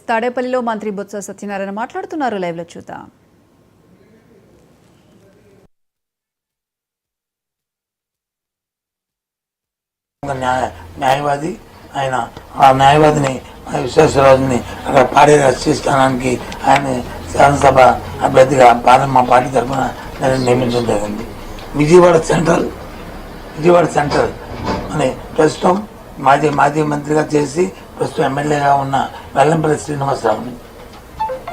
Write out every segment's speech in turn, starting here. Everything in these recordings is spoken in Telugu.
తాడేపల్లిలో మంత్రి బొత్స సత్యనారాయణ మాట్లాడుతున్నారు. లైవ్ లో చూద్దాం. న్యాయవాది ఆయన ఆ న్యాయవాదిని విశ్వేశ్వరరాజుని అక్కడ పాడే రాష్ట్రీయ స్థానానికి ఆయన శాసనసభ అభ్యర్థిగా మా పార్టీ తరఫున నియమించడం జరిగింది. విజయవాడ సెంట్రల్ అని ప్రస్తుతం మాజీ మంత్రిగా చేసి ప్రస్తుతం ఎమ్మెల్యేగా ఉన్న వెల్లంపల్లి శ్రీనివాసరావుని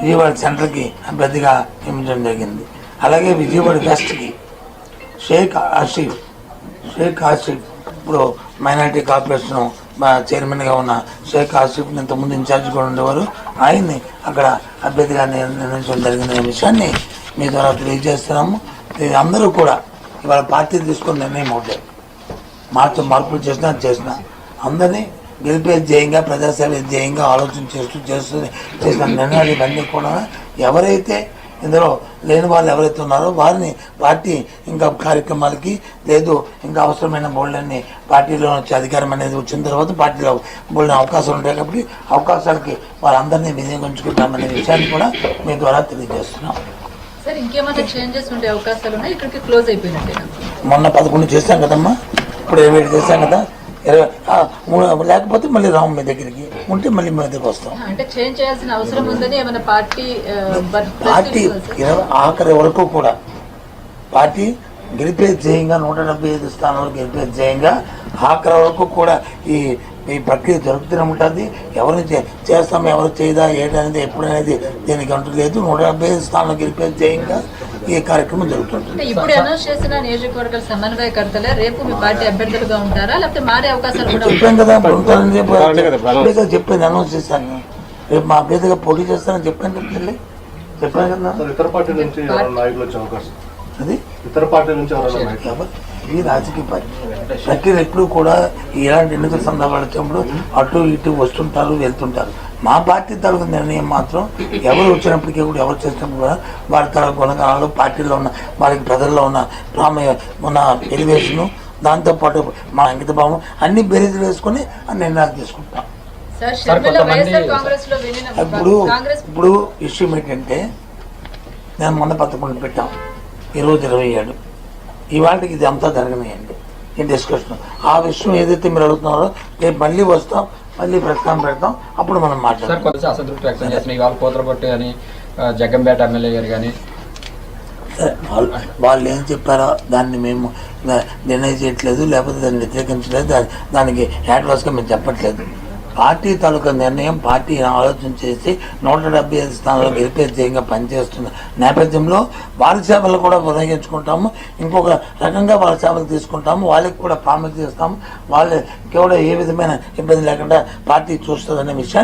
విజయవాడ సెంట్రల్కి అభ్యర్థిగా నియమించడం జరిగింది. అలాగే విజయవాడ వెస్ట్కి షేక్ ఆసిఫ్ ఇప్పుడు మైనార్టీ కార్పొరేషన్ చైర్మన్గా ఉన్న షేక్ ఆసిఫ్ ఇంతకుముందు ఇన్ఛార్జ్ కూడా ఉండేవారు. ఆయన్ని అక్కడ అభ్యర్థిగా నిర్ణయించడం జరిగిన విషయాన్ని మీ ద్వారా తెలియజేస్తున్నాము. అందరూ కూడా ఇవాళ పార్టీ తీసుకున్న నిర్ణయం అవుతాయి. మార్పులు చేసిన అందరినీ గెలిపే ధ్యేయంగా ప్రజాసేవ ధ్యేయంగా ఆలోచన చేసిన నిర్ణయాలు ఇవన్నీ కూడా ఎవరైతే ఇందులో లేని వాళ్ళు ఎవరైతే ఉన్నారో వారిని పార్టీ ఇంకా కార్యక్రమాలకి లేదు ఇంకా అవసరమైన బోల్డ్ని పార్టీలో వచ్చే అధికారం అనేది వచ్చిన తర్వాత పార్టీలో బోల్డ్ అవకాశాలు ఉంటాయి కాబట్టి అవకాశాలకి వాళ్ళందరినీ వినియోగించుకుంటామనే విషయాన్ని కూడా మీ ద్వారా తెలియజేస్తున్నాం. మొన్న 11 చేశాం కదమ్మా, ఇప్పుడు 27 చేశాం కదా, 20 లేకపోతే మళ్ళీ రాము మీ దగ్గరికి, ఉంటే మళ్ళీ మీ దగ్గరికి వస్తాం. పార్టీ ఆఖరి వరకు కూడా పార్టీ గెలిపే ధ్యేయంగా 175 స్థానాలు గెలిపే ధ్యేయంగా ఆఖరి వరకు కూడా ఈ ప్రక్రియ జరుగుతూనే ఉంటుంది. ఎవరిని చేస్తామో ఎవరు చేయదా ఏంటనేది ఎప్పుడనేది దీనికి అంటూ లేదు. 175 స్థానాలు గెలిపే ధ్యేయంగా ఈ కార్యక్రమం జరుగుతుంది. ఇప్పుడు అనౌన్స్ చేసిన నియోజకవర్గాల సమన్వయకర్తలే రేపు మీ పార్టీ అభ్యర్థులుగా ఉంటారా, లేకపోతే మారే అవకాశాలు కూడా చెప్పాను కదా, ఉంటారని చెప్పింది, అనౌన్స్ చేశాను. రేపు మా అభ్యర్థిగా పోటీ చేస్తానని చెప్పాను కదా. ఇతర పార్టీ నుంచి నాయకులు వచ్చే అవకాశం అది ఇతర పార్టీ నుంచి ఈ రాజకీయ పార్టీ ప్రక్రియ ఎప్పుడు కూడా ఇలాంటి ఎన్నికల సందర్భాలు వచ్చినప్పుడు అటు ఇటు వస్తుంటారు వెళ్తుంటారు. మా పార్టీ తరఫు నిర్ణయం మాత్రం ఎవరు వచ్చినప్పటికీ కూడా ఎవరు చేసినప్పుడు కూడా వారి తరఫు గుణగానాలు పార్టీలో ఉన్న వారికి ప్రజల్లో ఉన్న ఎలివేషను దాంతోపాటు మా అంకితభావం అన్ని బేరీజులు వేసుకొని నిర్ణయాలు తీసుకుంటాం. ఇప్పుడు ఇష్యూ ఏంటంటే నేను మొన్న 11 పెట్టాం, ఈరోజు 27, ఇవాళకి ఇది అంతా జరగనియండి ఈ డిస్కషన్. ఆ విషయం ఏదైతే మీరు అడుగుతున్నారో రేపు మళ్ళీ వస్తాం, మళ్ళీ ప్రస్తావన పెడతాం, అప్పుడు మనం మాట్లాడతాం. జగ్గంపేట ఎమ్మెల్యే గారు కానీ వాళ్ళు ఏం చెప్పారో దాన్ని మేము నిర్ణయం చేయట్లేదు, లేకపోతే దాన్ని వ్యతిరేకించలేదు, దానికి యాడ్వర్స్గా మేము చెప్పట్లేదు. పార్టీ తాలూకా నిర్ణయం పార్టీ ఆలోచన చేసి 175 స్థానాల్లో గెలిపే ధ్యేయంగా పనిచేస్తున్న నేపథ్యంలో వారి సేవలు కూడా వినియోగించుకుంటాము. ఇంకొక రకంగా వాళ్ళ సేవలు తీసుకుంటాము, వాళ్ళకి కూడా ప్రాముఖ్యత ఇస్తాము. వాళ్ళకి కూడా ఏ విధమైన ఇబ్బంది లేకుండా పార్టీ చూస్తుందనే విషయాన్ని